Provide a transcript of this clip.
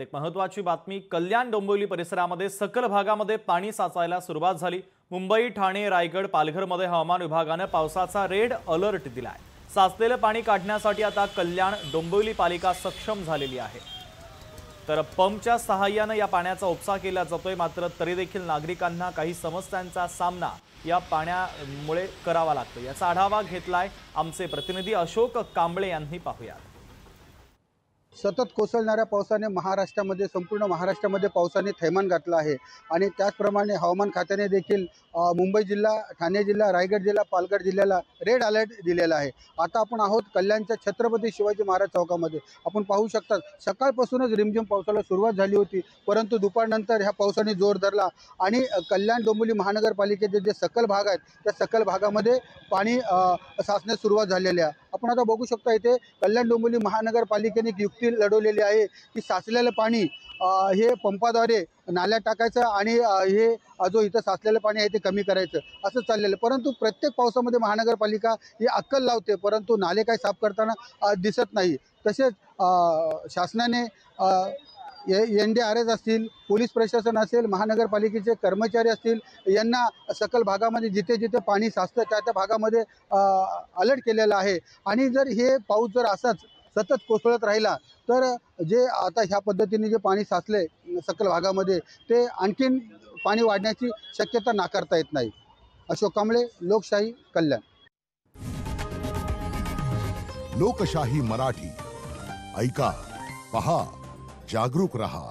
एक महत्त्वाची बातमी, कल्याण डोंबिवली परिसरामध्ये सकल भागामध्ये पाणी साचायला सुरुवात झाली। मुंबई, ठाणे, रायगड, पालघरमध्ये हवामान विभागाने पावसाचा रेड अलर्ट दिलाय। साचलेले पाणी काढण्यासाठी आता कल्याण डोंबिवली पालिका सक्षम झालेली आहे। तर पंपच्या सहाय्याने या पाण्याचा उपसा केला जातोय, मात्र तरी देखील नागरिकांना काही समस्यांचा सामना या पाण्यामुळे करावा लागतो। याचा आढावा घेतलाय आमचे प्रतिनिधी अशोक कांबळे यांनी। पाहूया। सतत कोसळणाऱ्या पावसाने महाराष्ट्रामध्ये संपूर्ण महाराष्ट्रामध्ये पावसाने थैमान घातलं आहे आणि त्याचप्रमाणे हवामान खात्याने देखील मुंबई जिल्हा, ठाणे जिल्हा, रायगड जिल्हा, पालघर जिल्ह्याला रेड अलर्ट दिलेला आहे। आता आपण आहोत कल्याणच्या छत्रपती शिवाजी महाराज चौकामध्ये। आपण पाहू शकता सकाळपासूनच रिमझिम पावसाला सुरुवात झाली होती, परंतु दुपारनंतर ह्या पावसाने जोर धरला आणि कल्याण डोंबिवली महानगरपालिकेचे जे सकल भाग आहेत त्या सकल भागामध्ये पाणी साचण्यास सुरुवात झालेली आहे। आपण आता बघू शकता इथे कल्याण डोंबिवली महानगरपालिकेने एक युक्ती लढवलेली आहे की साचलेलं पाणी हे पंपाद्वारे नाल्यात टाकायचं आणि हे जो इथं साचलेलं पाणी आहे ते कमी करायचं असं चाललेलं। परंतु प्रत्येक पावसामध्ये महानगरपालिका ही अक्कल लावते, परंतु नाले काही साफ करताना दिसत नाही। तसेच शासनाने NDRS असतील, पोलीस प्रशासन असेल, महानगरपालिकेचे कर्मचारी असतील, यांना सकल भागामध्ये जिथे जिथे पाणी साचतं त्या त्या भागामध्ये अलर्ट केलेला आहे। आणि जर हे पाऊस जर असाच सतत कोसळत राहिला तर जे आता ह्या पद्धतीने जे पाणी साचले सकल भागामध्ये ते आणखीन पाणी वाढण्याची शक्यता नाकारता येत नाही। अशोक कांबळे, लोकशाही, कल्याण। लोकशाही मराठी ऐका, पहा, जागरूक रहा।